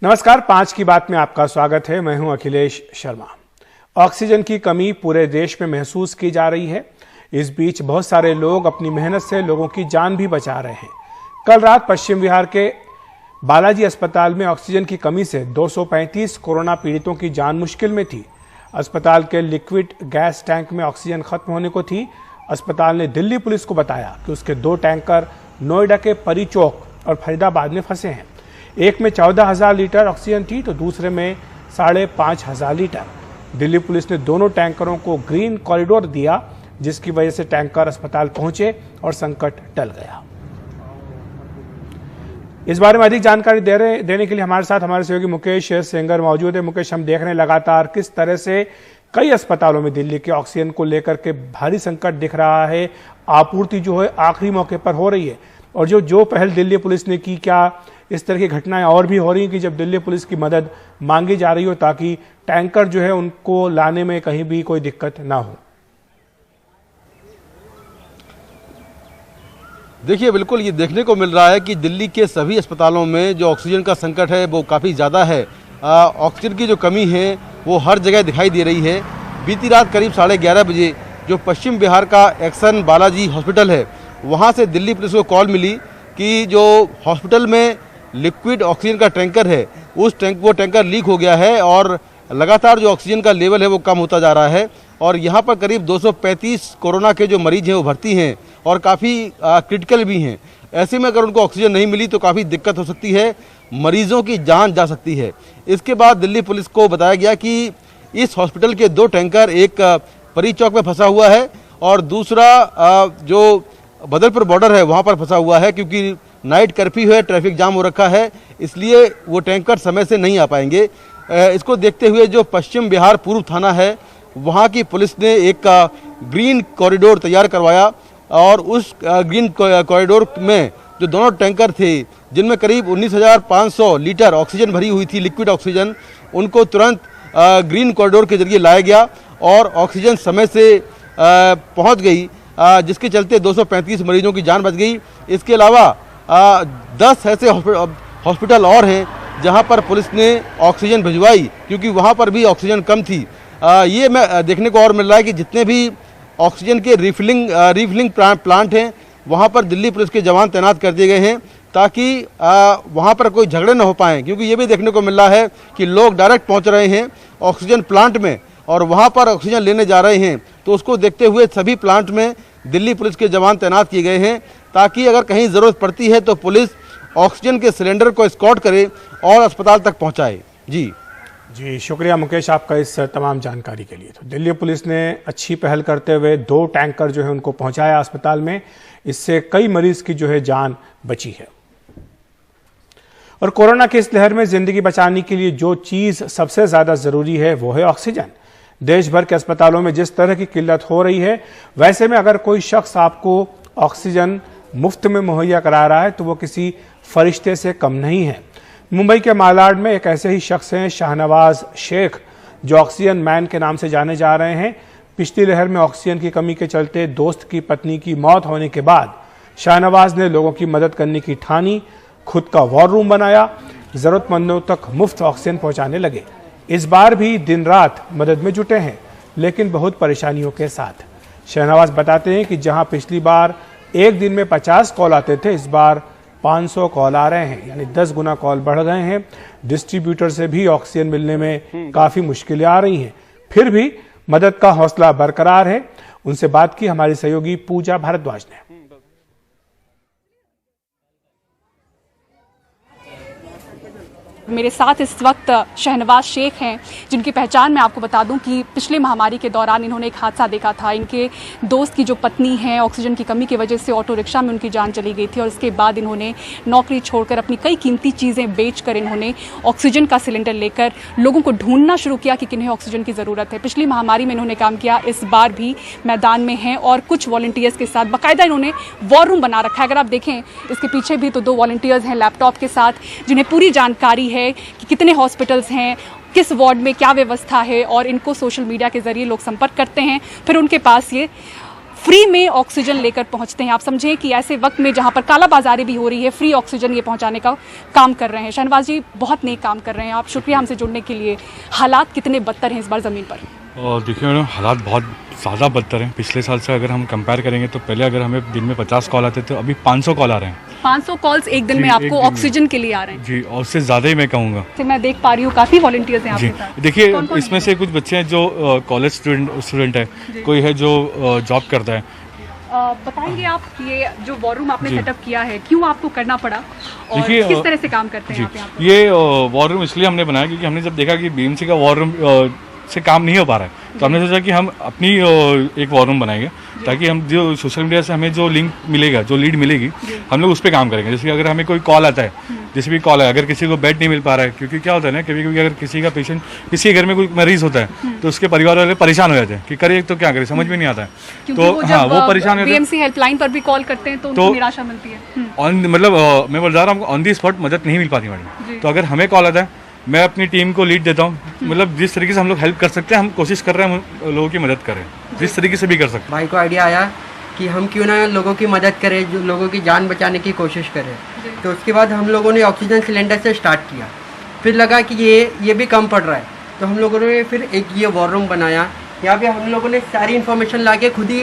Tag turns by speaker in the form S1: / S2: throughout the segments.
S1: नमस्कार, 5 की बात में आपका स्वागत है। मैं हूं अखिलेश शर्मा। ऑक्सीजन की कमी पूरे देश में महसूस की जा रही है। इस बीच बहुत सारे लोग अपनी मेहनत से लोगों की जान भी बचा रहे हैं। कल रात पश्चिम बिहार के बालाजी अस्पताल में ऑक्सीजन की कमी से 235 कोरोना पीड़ितों की जान मुश्किल में थी। अस्पताल के लिक्विड गैस टैंक में ऑक्सीजन खत्म होने को थी। अस्पताल ने दिल्ली पुलिस को बताया कि उसके 2 टैंकर नोएडा के परी चौक और फरीदाबाद में फंसे हैं। एक में 14,000 लीटर ऑक्सीजन थी तो दूसरे में 5,500 लीटर। दिल्ली पुलिस ने दोनों टैंकरों को ग्रीन कॉरिडोर दिया, जिसकी वजह से टैंकर अस्पताल पहुंचे और संकट टल गया। इस बारे में अधिक जानकारी देने के लिए हमारे साथ हमारे सहयोगी मुकेश सेंगर मौजूद है। मुकेश, हम देख रहे हैं लगातार किस तरह से कई अस्पतालों में दिल्ली के ऑक्सीजन को लेकर के भारी संकट दिख रहा है। आपूर्ति जो है आखिरी मौके पर हो रही है और जो पहल दिल्ली पुलिस ने की, क्या इस तरह की घटनाएं और भी हो रही हैं कि जब दिल्ली पुलिस की मदद मांगी जा रही हो ताकि टैंकर जो है उनको लाने में कहीं भी कोई दिक्कत ना हो?
S2: देखिए, बिल्कुल ये देखने को मिल रहा है कि दिल्ली के सभी अस्पतालों में जो ऑक्सीजन का संकट है वो काफ़ी ज़्यादा है। ऑक्सीजन की जो कमी है वो हर जगह दिखाई दे रही है। बीती रात करीब 11:30 बजे जो पश्चिम बिहार का एक्सन बालाजी हॉस्पिटल है, वहाँ से दिल्ली पुलिस को कॉल मिली कि जो हॉस्पिटल में लिक्विड ऑक्सीजन का टैंकर है वो टैंकर लीक हो गया है और लगातार जो ऑक्सीजन का लेवल है वो कम होता जा रहा है। और यहाँ पर करीब 235 कोरोना के जो मरीज हैं वो भर्ती हैं और काफ़ी क्रिटिकल भी हैं। ऐसे में अगर उनको ऑक्सीजन नहीं मिली तो काफ़ी दिक्कत हो सकती है, मरीजों की जान जा सकती है। इसके बाद दिल्ली पुलिस को बताया गया कि इस हॉस्पिटल के 2 टैंकर, एक परी चौक में फंसा हुआ है और दूसरा जो बदरपुर बॉर्डर है वहाँ पर फंसा हुआ है, क्योंकि नाइट कर्फ्यू है, ट्रैफिक जाम हो रखा है, इसलिए वो टैंकर समय से नहीं आ पाएंगे। इसको देखते हुए जो पश्चिम बिहार पूर्व थाना है वहाँ की पुलिस ने एक ग्रीन कॉरिडोर तैयार करवाया और उस ग्रीन कॉरिडोर में जो दोनों टैंकर थे जिनमें करीब 19,500 लीटर ऑक्सीजन भरी हुई थी, लिक्विड ऑक्सीजन, उनको तुरंत ग्रीन कॉरिडोर के जरिए लाया गया और ऑक्सीजन समय से पहुँच गई, जिसके चलते 235 मरीजों की जान बच गई। इसके अलावा 10 ऐसे हॉस्पिटल और हैं जहां पर पुलिस ने ऑक्सीजन भिजवाई, क्योंकि वहां पर भी ऑक्सीजन कम थी। ये मैं देखने को और मिल रहा है कि जितने भी ऑक्सीजन के रिफिलिंग प्लांट हैं वहां पर दिल्ली पुलिस के जवान तैनात कर दिए गए हैं ताकि वहां पर कोई झगड़े न हो पाएँ, क्योंकि ये भी देखने को मिल रहा है कि लोग डायरेक्ट पहुँच रहे हैं ऑक्सीजन प्लांट में और वहाँ पर ऑक्सीजन लेने जा रहे हैं। तो उसको देखते हुए सभी प्लांट में दिल्ली पुलिस के जवान तैनात किए गए हैं ताकि अगर कहीं ज़रूरत पड़ती है तो पुलिस ऑक्सीजन के सिलेंडर को एस्कॉर्ट करे और अस्पताल तक पहुंचाए। जी,
S1: शुक्रिया मुकेश आपका इस तमाम जानकारी के लिए। तो दिल्ली पुलिस ने अच्छी पहल करते हुए 2 टैंकर जो है उनको पहुंचाया अस्पताल में। इससे कई मरीज की जो है जान बची है। और कोरोना की इस लहर में जिंदगी बचाने के लिए जो चीज सबसे ज्यादा जरूरी है वो है ऑक्सीजन। देश भर के अस्पतालों में जिस तरह की किल्लत हो रही है, वैसे में अगर कोई शख्स आपको ऑक्सीजन मुफ्त में मुहैया करा रहा है तो वो किसी फरिश्ते से कम नहीं है। मुंबई के मालाड में एक ऐसे ही शख्स हैं, शाहनवाज शेख, जो ऑक्सीजन मैन के नाम से जाने जा रहे हैं। पिछली लहर में ऑक्सीजन की कमी के चलते दोस्त की पत्नी की मौत होने के बाद शाहनवाज ने लोगों की मदद करने की ठानी, खुद का वॉर रूम बनाया, जरूरतमंदों तक मुफ्त ऑक्सीजन पहुंचाने लगे। इस बार भी दिन रात मदद में जुटे हैं, लेकिन बहुत परेशानियों के साथ। शाहनवाज बताते हैं कि जहां पिछली बार एक दिन में 50 कॉल आते थे, इस बार 500 कॉल आ रहे हैं, यानी 10 गुना कॉल बढ़ गए हैं। डिस्ट्रीब्यूटर से भी ऑक्सीजन मिलने में काफी मुश्किलें आ रही हैं, फिर भी मदद का हौसला बरकरार है। उनसे बात की हमारी सहयोगी पूजा भारद्वाज ने।
S3: मेरे साथ इस वक्त शाहनवाज शेख हैं, जिनकी पहचान मैं आपको बता दूं कि पिछले महामारी के दौरान इन्होंने एक हादसा देखा था। इनके दोस्त की जो पत्नी है, ऑक्सीजन की कमी की वजह से ऑटो रिक्शा में उनकी जान चली गई थी और उसके बाद इन्होंने नौकरी छोड़कर अपनी कई कीमती चीज़ें बेचकर इन्होंने ऑक्सीजन का सिलेंडर लेकर लोगों को ढूंढना शुरू किया कि किन्हें ऑक्सीजन की ज़रूरत है। पिछली महामारी में इन्होंने काम किया, इस बार भी मैदान में हैं और कुछ वॉलंटियर्स के साथ बाकायदा इन्होंने वॉर रूम बना रखा है। अगर आप देखें इसके पीछे भी तो 2 वॉलंटियर्स हैं लैपटॉप के साथ, जिन्हें पूरी जानकारी है कि कितने हॉस्पिटल्स हैं, किस वार्ड में क्या व्यवस्था है और इनको सोशल मीडिया के जरिए लोग संपर्क करते हैं। फिर उनके पास ये फ्री में ऑक्सीजन लेकर पहुंचते हैं। आप समझें कि ऐसे वक्त में जहां पर कालाबाजारी भी हो रही है, फ्री ऑक्सीजन ये पहुंचाने का काम कर रहे हैं। शहनवाज जी बहुत नेक काम कर रहे हैं आप, शुक्रिया हमसे जुड़ने के लिए। हालात कितने बदतर हैं इस बार ज़मीन पर?
S4: और देखिए मैडम, हालात बहुत ज़्यादा बदतर हैं। पिछले साल से अगर हम कंपेयर करेंगे तो पहले अगर हमें दिन में 50 कॉल आते थे, अभी 500 कॉल आ रहे हैं।
S3: 500 कॉल्स एक दिन में आपको ऑक्सीजन के लिए आ रहे हैं?
S4: जी, और उससे ज़्यादा ही मैं कहूँगा।
S3: मैं देख पा रही हूँ काफ़ी वॉलंटियर्स हैं आपके साथ।
S4: देखिए, इसमें से कुछ बच्चे हैं जो कॉलेज स्टूडेंट है, कोई है जो जॉब करता है।
S3: बताएंगे आप ये जो वॉर रूम आपने सेटअप किया है, क्यों आपको करना पड़ा और किस तरह से काम करते हैं आप यहाँ पे?
S4: ये वॉर रूम इसलिए हमने बनाया क्योंकि हमने जब देखा कि बीएमसी का वॉर रूम से काम नहीं हो पा रहा है, तो हमने सोचा कि हम अपनी एक वॉर रूम बनाएंगे, ताकि हम जो सोशल मीडिया से हमें जो लिंक मिलेगा, जो लीड मिलेगी, हम लोग उस पर काम करेंगे। जैसे कि अगर हमें कोई कॉल आता है, जैसे भी कॉल है, अगर किसी को बेड नहीं मिल पा रहा है, क्योंकि क्या होता है ना, कभी कभी अगर किसी का पेशेंट, किसी के घर में कोई मरीज होता है, तो उसके परिवार वाले परेशान हो जाते हैं कि करे तो क्या करे, समझ में नहीं आता है। तो हाँ, वो परेशान होते हैं।
S3: बीएमसी हेल्पलाइन पर भी कॉल करते हैं तो उनको निराशा मिलती है।
S4: मतलब मैं बोल रहा हूँ, ऑन दी स्पॉट मदद नहीं मिल पाती मैडम। तो अगर हमें कॉल आता है, मैं अपनी टीम को लीड देता हूँ। मतलब जिस तरीके से हम लोग हेल्प कर सकते हैं, हम कोशिश कर रहे हैं लोगों की मदद करें, जिस तरीके से भी कर सकते हैं।
S5: भाई को आइडिया आया कि हम क्यों ना लोगों की मदद करें, जो लोगों की जान बचाने की कोशिश करें। तो उसके बाद हम लोगों ने ऑक्सीजन सिलेंडर से स्टार्ट किया। फिर लगा कि ये भी कम पड़ रहा है, तो हम लोगों ने फिर एक ये वॉर रूम बनाया। यहाँ पे हम लोगों ने सारी इन्फॉर्मेशन ला के खुद ही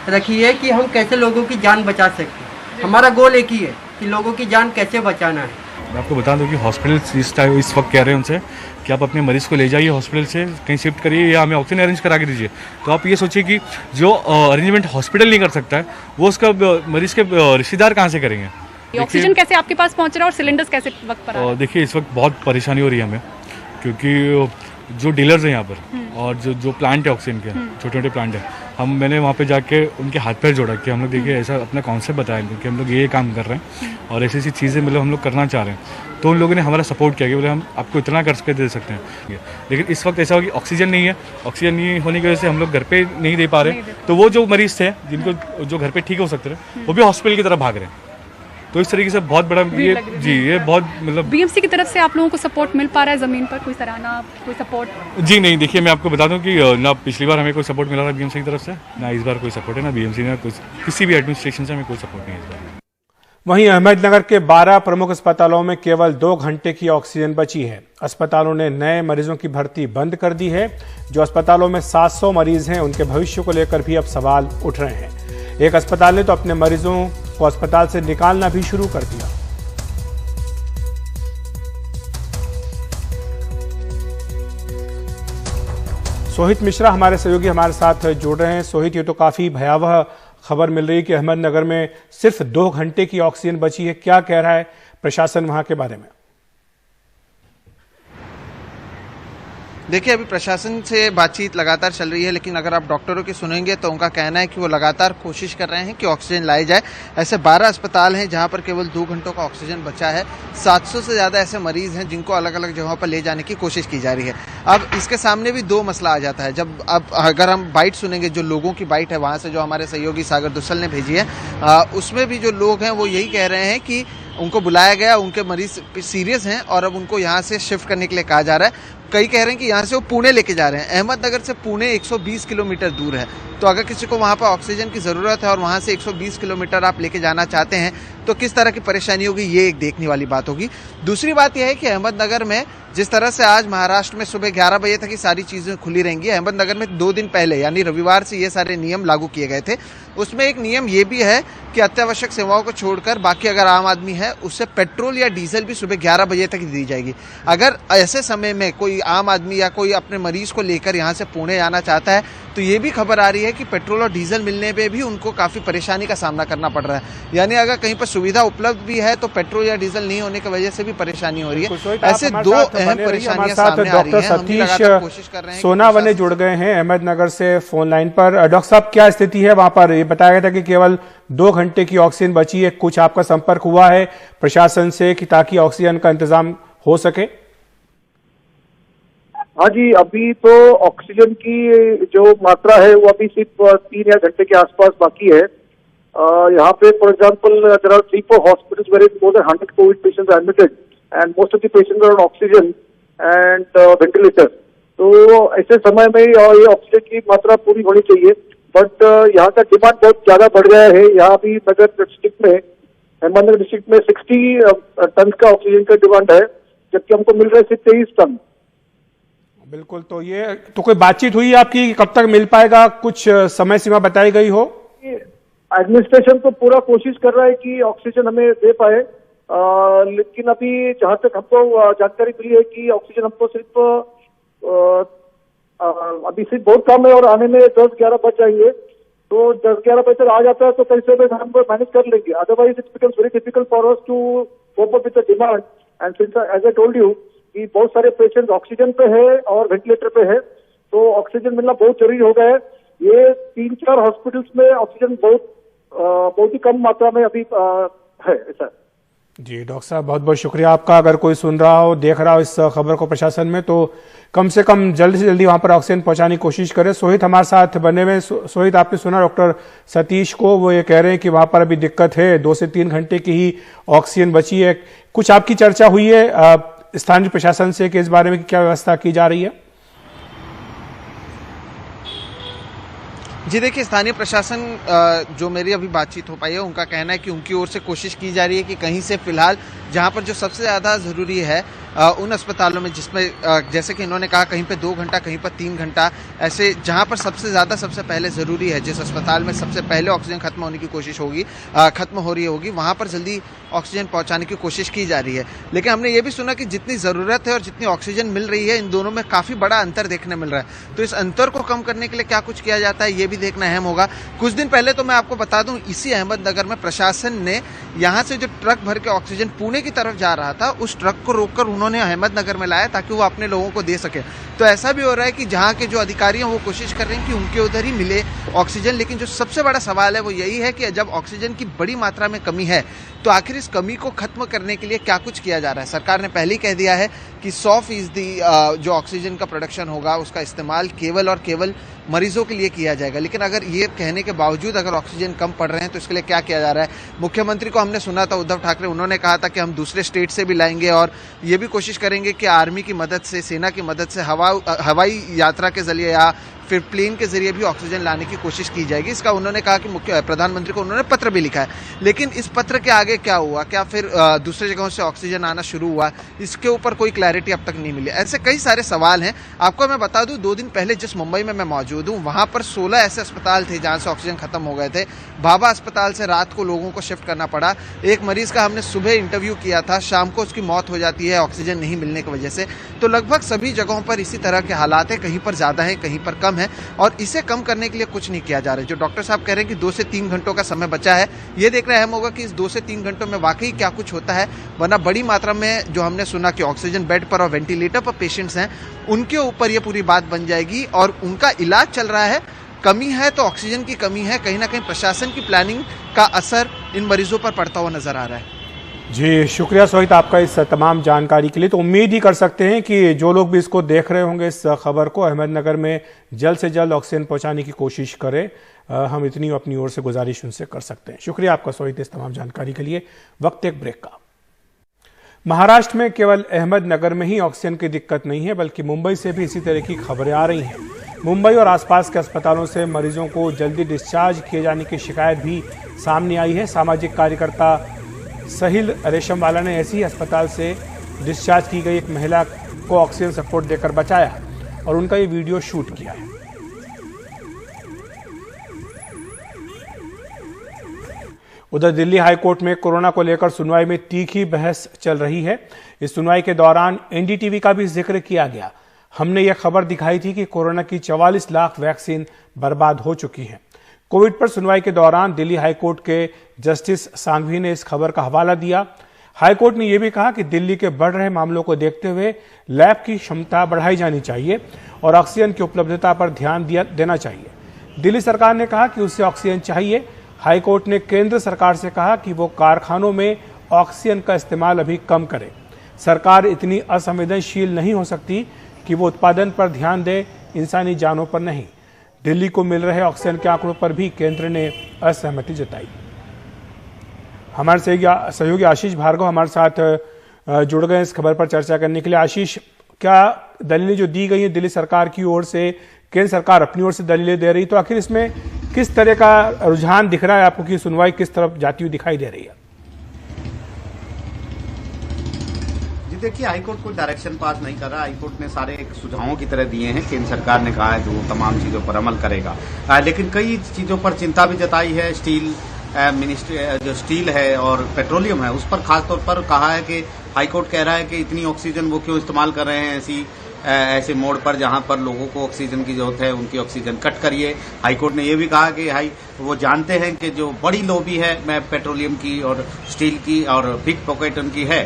S5: रखी है कि हम कैसे लोगों की जान बचा सकते हैं। हमारा गोल एक ही है कि लोगों की जान कैसे बचाना है।
S4: मैं आपको बता दूं कि हॉस्पिटल इस वक्त कह रहे हैं उनसे कि आप अपने मरीज़ को ले जाइए हॉस्पिटल से, कहीं शिफ्ट करिए या हमें ऑक्सीजन अरेंज करा के दीजिए। तो आप ये सोचिए कि जो अरेंजमेंट हॉस्पिटल नहीं कर सकता है, वो उसका मरीज़ के रिश्तेदार कहाँ से करेंगे।
S3: ऑक्सीजन कैसे आपके पास पहुँच रहा है और सिलेंडर्स कैसे वक्त पर आ रहा है?
S4: देखिए, इस वक्त बहुत परेशानी हो रही है हमें, क्योंकि जो डीलर्स हैं यहाँ पर और जो प्लांट है ऑक्सीजन के, छोटे छोटे प्लांट है, मैंने वहाँ पे जाके उनके हाथ पैर जोड़ा कि हम लोग देखिए ऐसा अपना कॉन्सेप्ट बताया कि हम लोग ये काम कर रहे हैं और ऐसी ऐसी चीज़ें मतलब हम लोग करना चाह रहे हैं। तो उन लोगों ने हमारा सपोर्ट किया कि बोले हम आपको इतना कर दे सकते हैं। लेकिन इस वक्त ऐसा हो कि ऑक्सीजन नहीं है, ऑक्सीजन नहीं होने की वजह से हम लोग घर पे नहीं दे पा रहे। तो वो जो मरीज़ थे जिनको जो घर पे ठीक हो सकते थे, वो भी हॉस्पिटल की तरफ भाग रहे हैं। तो इस तरीके से बहुत बड़ा ये बहुत मतलब
S3: बीएमसी की तरफ से आप लोगों को सपोर्ट मिल पा रहा है ज़मीन पर? कोई सराहना, कोई सपोर्ट?
S4: जी नहीं, देखिए मैं आपको बता दूं कि ना पिछली बार हमें कोई सपोर्ट मिला था बीएमसी की तरफ से, ना इस बार कोई सपोर्ट है, ना बीएमसी ने किसी भी एडमिनिस्ट्रेशन से हमें कोई सपोर्ट नहीं है इस बार।
S1: वहीं अहमदनगर के 12 प्रमुख अस्पतालों में केवल 2 घंटे की ऑक्सीजन बची है। अस्पतालों ने नए मरीजों की भर्ती बंद कर दी है। जो अस्पतालों में 700 मरीज हैं, उनके भविष्य को लेकर भी अब सवाल उठ रहे हैं। एक अस्पताल ने तो अपने मरीजों को अस्पताल से निकालना भी शुरू कर दिया। सोहित मिश्रा हमारे सहयोगी हमारे साथ जुड़ रहे हैं। सोहित, ये तो काफी भयावह खबर मिल रही है कि अहमदनगर में सिर्फ 2 घंटे की ऑक्सीजन बची है। क्या कह रहा है प्रशासन वहां के बारे में?
S6: देखिए, अभी प्रशासन से बातचीत लगातार चल रही है, लेकिन अगर आप डॉक्टरों की सुनेंगे तो उनका कहना है कि वो लगातार कोशिश कर रहे हैं कि ऑक्सीजन लाई जाए। ऐसे 12 अस्पताल हैं जहां पर केवल 2 घंटों का ऑक्सीजन बचा है। 700 से ज़्यादा ऐसे मरीज हैं जिनको अलग अलग जगहों पर ले जाने की कोशिश की जा रही है। अब इसके सामने भी 2 मसला आ जाता है। जब अब अगर हम बाइट सुनेंगे, जो लोगों की बाइट है वहाँ से, जो हमारे सहयोगी सागर दुस्सल ने भेजी है, उसमें भी जो लोग हैं वो यही कह रहे हैं कि उनको बुलाया गया, उनके मरीज सीरियस हैं और अब उनको यहाँ से शिफ्ट करने के लिए कहा जा रहा है। कई कह रहे हैं कि यहाँ से वो पुणे लेके जा रहे हैं। अहमदनगर से पुणे 120 किलोमीटर दूर है, तो अगर किसी को वहाँ पर ऑक्सीजन की ज़रूरत है और वहाँ से 120 किलोमीटर आप लेके जाना चाहते हैं तो किस तरह की परेशानी होगी, ये एक देखने वाली बात होगी। दूसरी बात यह है कि अहमदनगर में जिस तरह से आज महाराष्ट्र में सुबह 11 बजे तक ये सारी चीज़ें खुली रहेंगी, अहमदनगर में 2 दिन पहले यानी रविवार से ये सारे नियम लागू किए गए थे। उसमें एक नियम ये भी है कि अत्यावश्यक सेवाओं को छोड़कर बाकी अगर आम आदमी है उससे पेट्रोल या डीजल भी सुबह 11 बजे तक दी जाएगी। अगर ऐसे समय में कोई आम आदमी या कोई अपने मरीज को लेकर यहाँ से पुणे आना चाहता है तो ये भी खबर आ रही है कि पेट्रोल और डीजल मिलने पे भी उनको काफ़ी परेशानी का सामना करना पड़ रहा है। यानी अगर कहीं पर सुविधा उपलब्ध भी है तो पेट्रोल या डीजल नहीं होने की वजह से भी परेशानी हो रही है। ऐसे 2 अहम परेशानियां सामने आ रही हैं। हम लगातार कोशिश कर रहे हैं।
S1: सोनावने जुड़ गए हैं अहमदनगर से फोन लाइन पर। डॉक्टर साहब, क्या स्थिति है वहां पर? ये बताया गया था कि केवल 2 घंटे की ऑक्सीजन बची है। कुछ आपका संपर्क हुआ है प्रशासन से कि ताकि ऑक्सीजन का इंतजाम हो सके?
S7: हाँ जी, अभी तो ऑक्सीजन की जो मात्रा है वो अभी सिर्फ 3 या घंटे के आसपास बाकी है। यहाँ पे for example there are 3-4 hospitals where more than 100 COVID patients are admitted and most of the patients are on oxygen and ventilator. तो ऐसे समय में ये ऑक्सीजन की मात्रा पूरी होनी चाहिए। बट यहाँ का डिमांड बहुत ज्यादा बढ़ गया है। यहाँ भी नगर डिस्ट्रिक्ट में, अहमदनगर डिस्ट्रिक्ट में 60 टन का ऑक्सीजन का डिमांड है, जबकि हमको मिल रहा है सिर्फ 23 टन।
S1: बिल्कुल, तो कोई बातचीत हुई आपकी, कब तक मिल पाएगा? कुछ समय सीमा बताई गई हो?
S7: एडमिनिस्ट्रेशन तो पूरा कोशिश कर रहा है कि ऑक्सीजन हमें दे पाए, लेकिन अभी जहां तक हमको जानकारी मिली है कि ऑक्सीजन हमको सिर्फ अभी सिर्फ बहुत कम है और आने में 10-11 बज जाएंगे। तो 10-11 बजे तक आ जाता है तो कैसे भी हम मैनेज कर लेंगे, otherwise it becomes very difficult for us to cope up with the demand. And since as I told you कि बहुत सारे पेशेंट्स ऑक्सीजन पे है और वेंटिलेटर पे है, तो ऑक्सीजन मिलना बहुत जरूरी हो गया है। ये 3-4 हॉस्पिटल्स में ऑक्सीजन बहुत ही कम मात्रा में अभी है ऐसा।
S1: जी डॉक्टर साहब, बहुत बहुत शुक्रिया आपका। अगर कोई सुन रहा हो, देख रहा हो इस खबर को प्रशासन में, तो कम से कम जल्द से जल्दी वहां पर ऑक्सीजन पहुंचाने की कोशिश करें। सोहित हमारे साथ बने हुए। सोहित, आपने सुना डॉक्टर सतीश को, वो ये कह रहे हैं कि वहां पर अभी दिक्कत है, 2 से 3 घंटे की ही ऑक्सीजन बची है। कुछ आपकी चर्चा हुई है स्थानीय प्रशासन से कि इस बारे में क्या व्यवस्था की जा रही है?
S6: जी देखिए, स्थानीय प्रशासन जो मेरी अभी बातचीत हो पाई है, उनका कहना है कि उनकी ओर से कोशिश की जा रही है कि कहीं से फिलहाल जहां पर जो सबसे ज़्यादा ज़रूरी है उन अस्पतालों में, जिसमें जैसे कि इन्होंने कहा कहीं पे 2 घंटा, कहीं पर 3 घंटा, ऐसे जहां पर सबसे ज़्यादा सबसे पहले ज़रूरी है, जिस अस्पताल में सबसे पहले ऑक्सीजन खत्म होने की कोशिश होगी, खत्म हो रही होगी, वहां पर जल्दी ऑक्सीजन पहुंचाने की कोशिश की जा रही है। लेकिन हमने ये भी सुना कि जितनी ज़रूरत है और जितनी ऑक्सीजन मिल रही है, इन दोनों में काफ़ी बड़ा अंतर देखने मिल रहा है। तो इस अंतर को कम करने के लिए क्या कुछ किया जाता है, ये भी देखना अहम होगा। कुछ दिन पहले तो मैं आपको बता दूं, इसी अहमदनगर में प्रशासन ने यहाँ से जो ट्रक भर के ऑक्सीजन पुणे की तरफ जा रहा था, उस ट्रक को रोककर उन्होंने अहमदनगर में लाया ताकि वो अपने लोगों को दे सके। तो ऐसा भी हो रहा है कि जहाँ के जो अधिकारी हैं वो कोशिश कर रहे हैं कि उनके उधर ही मिले ऑक्सीजन। लेकिन जो सबसे बड़ा सवाल है वो यही है कि जब ऑक्सीजन की बड़ी मात्रा में कमी है, तो आखिर इस कमी को खत्म करने के लिए क्या कुछ किया जा रहा है। सरकार ने पहले ही कह दिया है कि 100% जो ऑक्सीजन का प्रोडक्शन होगा उसका इस्तेमाल केवल और केवल मरीजों के लिए किया जाएगा। लेकिन अगर ये कहने के बावजूद अगर ऑक्सीजन कम पड़ रहे हैं तो इसके लिए क्या किया जा रहा है। मुख्यमंत्री को हमने सुना था, उद्धव ठाकरे, उन्होंने कहा था कि हम दूसरे स्टेट से भी लाएंगे और ये भी कोशिश करेंगे कि आर्मी की मदद से, सेना की मदद से हवाई यात्रा के जरिए या फिर प्लेन के जरिए भी ऑक्सीजन लाने की कोशिश की जाएगी। इसका उन्होंने कहा कि प्रधानमंत्री को उन्होंने पत्र भी लिखा है। लेकिन इस पत्र के आगे क्या हुआ, क्या फिर दूसरे जगहों से ऑक्सीजन आना शुरू हुआ, इसके ऊपर कोई क्लैरिटी अब तक नहीं मिली। ऐसे कई सारे सवाल हैं। आपको मैं बता दूं, 2 दिन पहले जिस मुंबई में मैं मौजूद हूं, वहां पर 16 ऐसे अस्पताल थे जहां से ऑक्सीजन खत्म हो गए थे। भाभा अस्पताल से रात को लोगों को शिफ्ट करना पड़ा। एक मरीज का हमने सुबह इंटरव्यू किया था, शाम को उसकी मौत हो जाती है ऑक्सीजन नहीं मिलने की वजह से। तो लगभग सभी जगहों पर इसी तरह के हालात है, कहीं पर ज्यादा है, कहीं पर कम है, और इसे कम करने के लिए कुछ नहीं किया जा रहा है। जो डॉक्टर साहब कह रहे हैं कि 2 से 3 घंटों का समय बचा है, ये देखना अहम होगा कि इस 2 से 3 घंटों में वाकई क्या कुछ होता है। वरना बड़ी मात्रा में जो हमने सुना कि ऑक्सीजन बेड पर और वेंटिलेटर पर पेशेंट्स हैं, उनके ऊपर ये पूरी बात बन जाएगी और उनका इलाज चल रहा है। कमी है तो ऑक्सीजन की कमी है, कहीं ना कहीं प्रशासन की प्लानिंग का असर इन मरीजों पर पड़ता हुआ नजर आ रहा है।
S1: जी शुक्रिया सोहित आपका इस तमाम जानकारी के लिए। तो उम्मीद ही कर सकते हैं कि जो लोग भी इसको देख रहे होंगे, इस खबर को, अहमदनगर में जल्द से जल्द ऑक्सीजन पहुंचाने की कोशिश करें। हम इतनी अपनी ओर से गुजारिश उनसे कर सकते हैं। शुक्रिया आपका सोहित इस तमाम जानकारी के लिए। वक्त एक ब्रेक का। महाराष्ट्र में केवल अहमदनगर में ही ऑक्सीजन की दिक्कत नहीं है, बल्कि मुंबई से भी इसी तरह की खबरें आ रही हैं। मुंबई और आसपास के अस्पतालों से मरीजों को जल्दी डिस्चार्ज किए जाने की शिकायत भी सामने आई है। सामाजिक कार्यकर्ता सहिल रेशमवाला ने ऐसी ही अस्पताल से डिस्चार्ज की गई एक महिला को ऑक्सीजन सपोर्ट देकर बचाया और उनका ये वीडियो शूट किया है। उधर दिल्ली हाईकोर्ट में कोरोना को लेकर सुनवाई में तीखी बहस चल रही है। इस सुनवाई के दौरान एनडीटीवी का भी जिक्र किया गया। हमने यह खबर दिखाई थी कि कोरोना की 44 लाख वैक्सीन बर्बाद हो चुकी है। कोविड पर सुनवाई के दौरान दिल्ली हाईकोर्ट के जस्टिस सांघवी ने इस खबर का हवाला दिया। हाईकोर्ट ने यह भी कहा कि दिल्ली के बढ़ रहे मामलों को देखते हुए लैब की क्षमता बढ़ाई जानी चाहिए और ऑक्सीजन की उपलब्धता पर ध्यान देना चाहिए। दिल्ली सरकार ने कहा कि उसे ऑक्सीजन चाहिए। हाईकोर्ट ने केंद्र सरकार से कहा कि वो कारखानों में ऑक्सीजन का इस्तेमाल अभी कम करे। सरकार इतनी असंवेदनशील नहीं हो सकती कि वो उत्पादन पर ध्यान दे, इंसानी जानों पर नहीं। दिल्ली को मिल रहे ऑक्सीजन के आंकड़ों पर भी केंद्र ने असहमति जताई। हमारे सहयोगी आशीष भार्गव हमारे साथ जुड़ गए इस खबर पर चर्चा करने के लिए। आशीष, क्या दलीलें जो दी गई हैं दिल्ली सरकार की ओर से, केंद्र सरकार अपनी ओर से दलीलें दे रही, तो आखिर इसमें किस तरह का रुझान दिख रहा है आपको कि सुनवाई किस तरफ जाती हुई दिखाई दे रही है?
S8: देखिए, हाईकोर्ट कोई डायरेक्शन पास नहीं कर रहा। हाईकोर्ट ने सारे एक सुझावों की तरह दिए हैं। केंद्र सरकार ने कहा है कि वो तमाम चीजों पर अमल करेगा, लेकिन कई चीजों पर चिंता भी जताई है। स्टील मिनिस्ट्री जो स्टील है और पेट्रोलियम है उस पर खासतौर पर कहा है कि हाईकोर्ट कह रहा है कि इतनी ऑक्सीजन वो क्यों इस्तेमाल कर रहे हैं ऐसे मोड़ पर जहां पर लोगों को ऑक्सीजन की जरूरत है, उनकी ऑक्सीजन कट करिए। हाईकोर्ट ने यह भी कहा कि वो जानते हैं कि जो बड़ी लॉबी है पेट्रोलियम की और स्टील की और बिग पॉकेट उनकी है,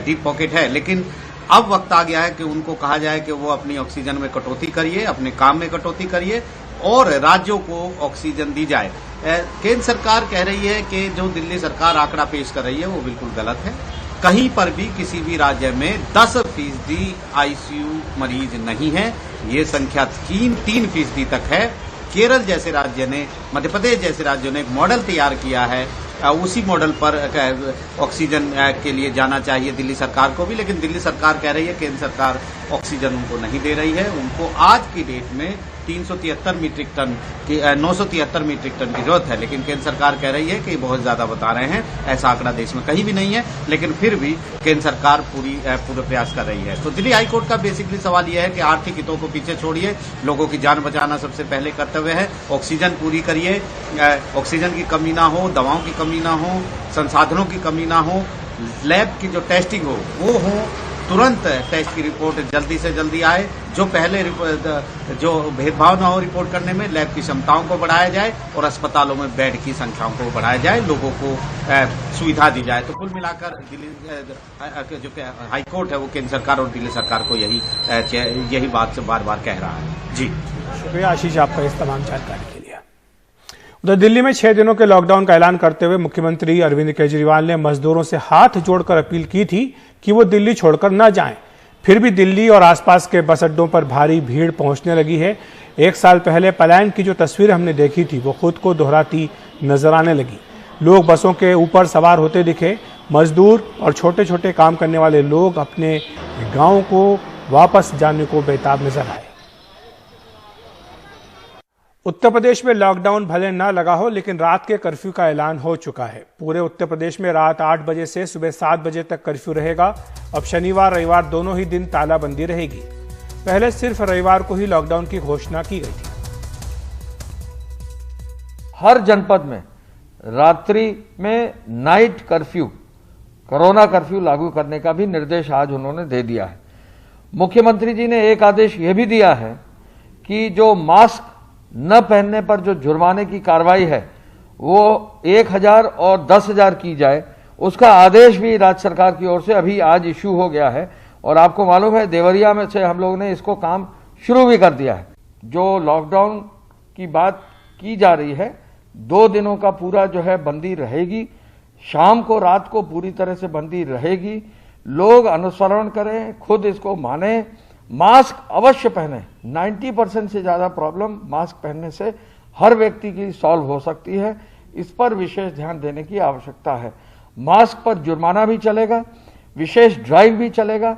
S8: डीप पॉकेट है, लेकिन अब वक्त आ गया है कि उनको कहा जाए कि वो अपनी ऑक्सीजन में कटौती करिए, अपने काम में कटौती करिए और राज्यों को ऑक्सीजन दी जाए। केंद्र सरकार कह रही है कि जो दिल्ली सरकार आंकड़ा पेश कर रही है वो बिल्कुल गलत है। कहीं पर भी किसी भी राज्य में 10% आईसीयू मरीज नहीं है। ये संख्या 3% तक है। केरल जैसे राज्य ने, मध्य प्रदेश जैसे राज्यों ने एक मॉडल तैयार किया है, उसी मॉडल पर ऑक्सीजन के लिए जाना चाहिए दिल्ली सरकार को भी, लेकिन दिल्ली सरकार कह रही है केंद्र सरकार ऑक्सीजन उनको नहीं दे रही है। उनको आज की डेट में 973 मीट्रिक टन की जरूरत है, लेकिन केंद्र सरकार कह रही है कि बहुत ज्यादा बता रहे हैं। ऐसा आंकड़ा देश में कहीं भी नहीं है, लेकिन फिर भी केंद्र सरकार पूरे प्रयास कर रही है। तो दिल्ली हाईकोर्ट का बेसिकली सवाल यह है कि आर्थिक हितों को पीछे छोड़िए, लोगों की जान बचाना सबसे पहले कर्तव्य है। ऑक्सीजन पूरी करिए, ऑक्सीजन की कमी ना हो, दवाओं की कमी ना हो, संसाधनों की कमी ना हो, लैब की जो टेस्टिंग हो वो हो, तुरंत टेस्ट की रिपोर्ट जल्दी से जल्दी आए, जो पहले जो भेदभाव न हो रिपोर्ट करने में, लैब की क्षमताओं को बढ़ाया जाए और अस्पतालों में बेड की संख्याओं को बढ़ाया जाए, लोगों को सुविधा दी जाए। तो कुल मिलाकर दिल्ली जो हाईकोर्ट है वो केंद्र सरकार और दिल्ली सरकार को यही बात से बार बार कह रहा है। जी
S1: शुक्रिया आशीष आपका इस तमाम जानकारी के लिए। उधर दिल्ली में 6 दिनों के लॉकडाउन का ऐलान करते हुए मुख्यमंत्री अरविंद केजरीवाल ने मजदूरों से हाथ जोड़कर अपील की थी कि वो दिल्ली छोड़कर न जाएं। फिर भी दिल्ली और आसपास के बस अड्डों पर भारी भीड़ पहुंचने लगी है। 1 साल पहले पलायन की जो तस्वीर हमने देखी थी वो खुद को दोहराती नजर आने लगी। लोग बसों के ऊपर सवार होते दिखे। मजदूर और छोटे छोटे काम करने वाले लोग अपने गाँव को वापस जाने को बेताब नजर आए। उत्तर प्रदेश में लॉकडाउन भले न लगा हो, लेकिन रात के कर्फ्यू का ऐलान हो चुका है। पूरे उत्तर प्रदेश में रात 8 बजे से सुबह 7 बजे तक कर्फ्यू रहेगा। अब शनिवार रविवार दोनों ही दिन तालाबंदी रहेगी। पहले सिर्फ रविवार को ही लॉकडाउन की घोषणा की गई थी।
S9: हर जनपद में रात्रि में नाइट कर्फ्यू, कोरोना कर्फ्यू लागू करने का भी निर्देश आज उन्होंने दे दिया है। मुख्यमंत्री जी ने एक आदेश यह भी दिया है कि जो मास्क न पहनने पर जो जुर्माने की कार्रवाई है वो 1000 और 10,000 की जाए, उसका आदेश भी राज्य सरकार की ओर से अभी आज इश्यू हो गया है। और आपको मालूम है देवरिया में से हम लोगों ने इसको काम शुरू भी कर दिया है। जो लॉकडाउन की बात की जा रही है, 2 दिनों का पूरा जो है बंदी रहेगी। शाम को रात को पूरी तरह से बंदी रहेगी। लोग अनुसरण करें, खुद इसको माने, मास्क अवश्य पहने। 90% से ज्यादा प्रॉब्लम मास्क पहनने से हर व्यक्ति की सॉल्व हो सकती है। इस पर विशेष ध्यान देने की आवश्यकता है। मास्क पर जुर्माना भी चलेगा, विशेष ड्राइव भी चलेगा।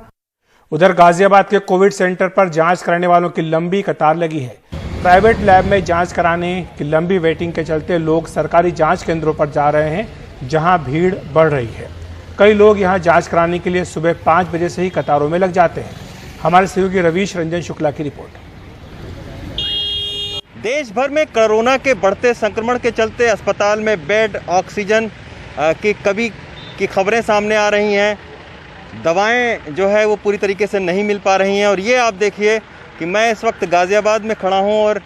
S1: उधर गाजियाबाद के कोविड सेंटर पर जांच कराने वालों की लंबी कतार लगी है। प्राइवेट लैब में जांच कराने की लंबी वेटिंग के चलते लोग सरकारी जांच केंद्रों पर जा रहे हैं, जहां भीड़ बढ़ रही है। कई लोग यहां जांच कराने के लिए सुबह 5 बजे से ही कतारों में लग जाते हैं। हमारे सहयोगी रवीश रंजन शुक्ला की रिपोर्ट।
S10: देश भर में कोरोना के बढ़ते संक्रमण के चलते अस्पताल में बेड, ऑक्सीजन की कमी की खबरें सामने आ रही हैं। दवाएं जो है वो पूरी तरीके से नहीं मिल पा रही हैं। और ये आप देखिए कि मैं इस वक्त गाज़ियाबाद में खड़ा हूं और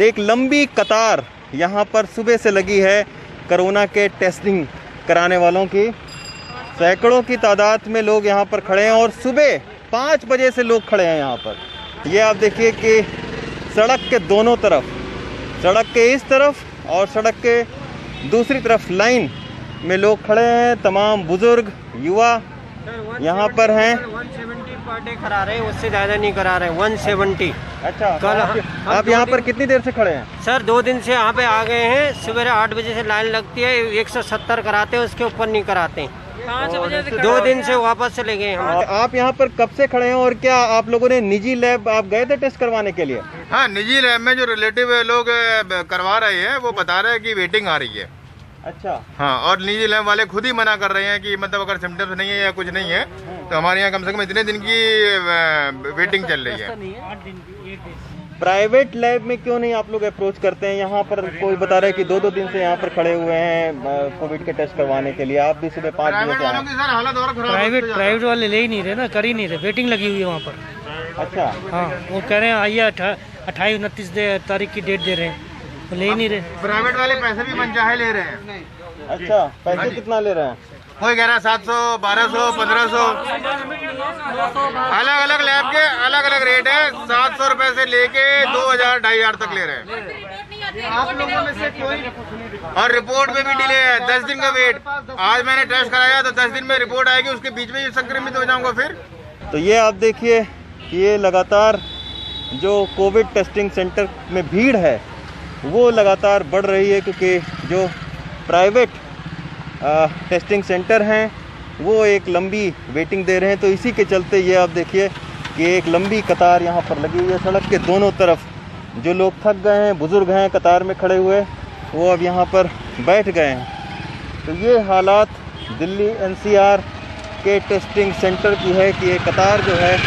S10: एक लंबी कतार यहाँ पर सुबह से लगी है कोरोना के टेस्टिंग कराने वालों की। सैकड़ों की तादाद में लोग यहाँ पर खड़े हैं और सुबह 5 बजे से लोग खड़े हैं यहाँ पर। ये आप देखिए कि सड़क के दोनों तरफ, सड़क के इस तरफ और सड़क के दूसरी तरफ लाइन में लोग खड़े हैं। तमाम बुजुर्ग, युवा यहाँ पर हैं।
S11: 170 पर डे करा रहे हैं, उससे ज़्यादा नहीं करा रहे हैं। 170।
S10: अच्छा, कल आप यहाँ पर कितनी देर से खड़े हैं?
S11: सर 2 दिन से यहाँ पे आ गए हैं। सुबह 8 बजे से लाइन लगती है, 170 कराते हैं, उसके ऊपर नहीं कराते हैं। 2 दिन से वापस चले गए हम।
S10: आप यहाँ पर कब से खड़े हैं और क्या आप लोगों ने निजी लैब आप गए थे टेस्ट करवाने के लिए?
S12: हाँ, निजी लैब में जो रिलेटिव लोग करवा रहे हैं वो बता रहे हैं कि वेटिंग आ रही है।
S10: अच्छा।
S12: हाँ, और निजी लैब वाले खुद ही मना कर रहे हैं कि मतलब अगर सिम्टम्स नहीं है या कुछ नहीं है तो हमारे यहाँ कम से कम इतने दिन की वेटिंग चल रही है।
S10: प्राइवेट लैब में क्यों नहीं आप लोग अप्रोच करते हैं? यहाँ पर कोई बता रहा है कि 2-2 दिन से यहाँ पर खड़े हुए हैं कोविड के टेस्ट करवाने के लिए। आप भी सुबह 5 बजे से आए।
S11: प्राइवेट वाले ले ही नहीं रहे ना, कर ही नहीं रहे, वेटिंग लगी हुई है वहाँ पर।
S10: अच्छा।
S11: हाँ, वो कह रहे हैं आइए 28-29 तारीख की डेट दे रहे हैं, तो ले ही नहीं रहे।
S12: प्राइवेट वाले पैसे भी मनचाहे ले रहे हैं।
S10: अच्छा, पैसे कितना ले रहे हैं?
S12: कोई कह रहा है 700, 1200, 1500, अलग अलग लैब के अलग अलग रेट है। 700 रुपए से लेके 2000, 2500 तक ले रहे हैं।
S10: आप लोगों में से कोई?
S12: और रिपोर्ट में भी डिले है, 10 दिन का वेट। आज मैंने टेस्ट कराया तो 10 दिन में रिपोर्ट आएगी, उसके बीच में ही संक्रमित हो जाऊंगा फिर।
S10: तो ये आप देखिए कि ये लगातार जो कोविड टेस्टिंग सेंटर में भीड़ है वो लगातार बढ़ रही है, क्योंकि जो प्राइवेट टेस्टिंग सेंटर हैं वो एक लंबी वेटिंग दे रहे हैं। तो इसी के चलते ये आप देखिए कि एक लंबी कतार यहाँ पर लगी हुई है सड़क के दोनों तरफ। जो लोग थक गए हैं, बुजुर्ग हैं कतार में खड़े हुए, वो अब यहाँ पर बैठ गए हैं। तो ये हालात दिल्ली NCR के टेस्टिंग सेंटर की है कि ये कतार जो है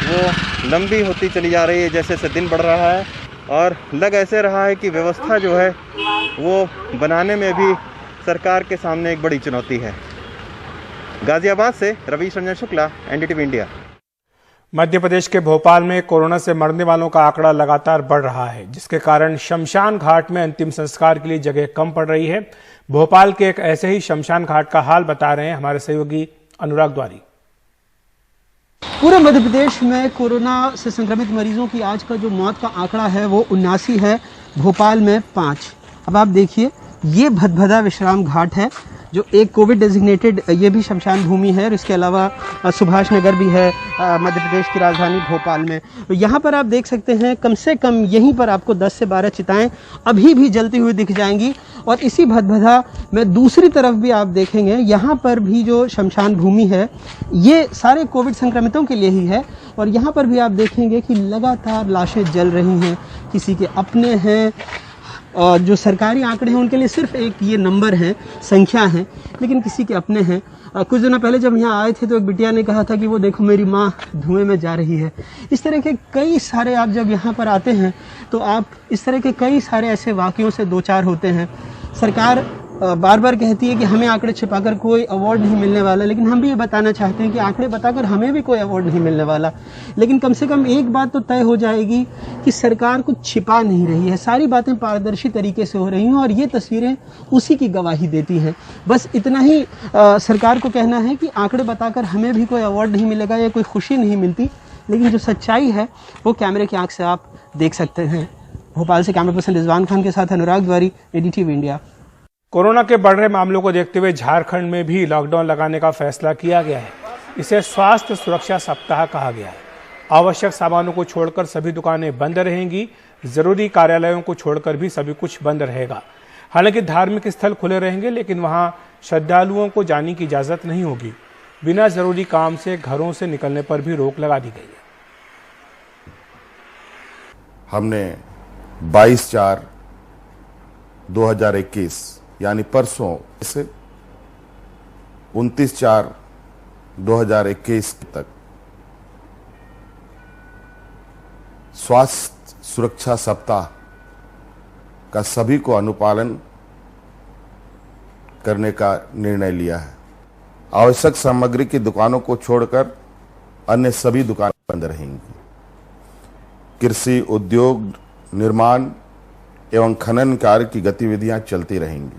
S10: वो लंबी होती चली जा रही है जैसे जैसे दिन बढ़ रहा है। और लग ऐसे रहा है कि व्यवस्था जो है वो बनाने में भी सरकार के सामने एक बड़ी चुनौती है। गाजियाबाद से रवीश रंजन शुक्ला, NDTV इंडिया।
S1: मध्य प्रदेश के भोपाल में कोरोना से मरने वालों का आंकड़ा लगातार बढ़ रहा है, जिसके कारण शमशान घाट में अंतिम संस्कार के लिए जगह कम पड़ रही है। भोपाल के एक ऐसे ही शमशान घाट का हाल बता रहे हैं हमारे सहयोगी अनुराग द्वारी।
S13: पूरे मध्य प्रदेश में कोरोना से संक्रमित मरीजों की आज का जो मौत का आंकड़ा है वो 79 है, भोपाल में 5। अब आप देखिए ये भदभदा विश्राम घाट है जो एक कोविड डेजिग्नेटेड ये भी शमशान भूमि है, और इसके अलावा सुभाष नगर भी है मध्य प्रदेश की राजधानी भोपाल में। तो यहाँ पर आप देख सकते हैं कम से कम यहीं पर आपको 10 से 12 चिताएं अभी भी जलती हुई दिख जाएंगी। और इसी भदभदा में दूसरी तरफ भी आप देखेंगे यहाँ पर भी जो शमशान भूमि है ये सारे कोविड संक्रमितों के लिए ही है, और यहाँ पर भी आप देखेंगे कि लगातार लाशें जल रही हैं, किसी के अपने हैं। और जो सरकारी आंकड़े हैं उनके लिए सिर्फ एक ये नंबर है, संख्या है, लेकिन किसी के अपने हैं। कुछ दिनों पहले जब यहाँ आए थे तो एक बिटिया ने कहा था कि वो देखो मेरी माँ धुएं में जा रही है। इस तरह के कई सारे, आप जब यहाँ पर आते हैं तो आप इस तरह के कई सारे ऐसे वाक़यों से दो चार होते हैं। सरकार बार बार कहती है कि हमें आंकड़े छिपाकर कोई अवार्ड नहीं मिलने वाला, लेकिन हम भी ये बताना चाहते हैं कि आंकड़े बताकर हमें भी कोई अवार्ड नहीं मिलने वाला। लेकिन कम से कम एक बात तो तय हो जाएगी कि सरकार कुछ छिपा नहीं रही है, सारी बातें पारदर्शी तरीके से हो रही हैं, और ये तस्वीरें उसी की गवाही देती हैं। बस इतना ही सरकार को कहना है कि आंकड़े बताकर हमें भी कोई अवार्ड नहीं मिलेगा या कोई खुशी नहीं मिलती, लेकिन जो सच्चाई है वो कैमरे की आंख से आप देख सकते हैं। भोपाल से कैमरा पर्सन रिजवान खान के साथ अनुराग द्वारी, NDTV इंडिया।
S1: कोरोना के बढ़ रहे मामलों को देखते हुए झारखंड में भी लॉकडाउन लगाने का फैसला किया गया है। इसे स्वास्थ्य सुरक्षा सप्ताह कहा गया है। आवश्यक सामानों को छोड़कर सभी दुकानें बंद रहेंगी, जरूरी कार्यालयों को छोड़कर भी सभी कुछ बंद रहेगा। हालांकि धार्मिक स्थल खुले रहेंगे, लेकिन वहां श्रद्धालुओं को जाने की इजाजत नहीं होगी। बिना जरूरी काम से घरों से निकलने पर भी रोक लगा दी गई है।
S14: हमने 22/4/2021 यानी परसों से 29/4/2021 तक स्वास्थ्य सुरक्षा सप्ताह का सभी को अनुपालन करने का निर्णय लिया है। आवश्यक सामग्री की दुकानों को छोड़कर अन्य सभी दुकानें बंद रहेंगी। कृषि, उद्योग, निर्माण एवं खनन कार्य की गतिविधियां चलती रहेंगी।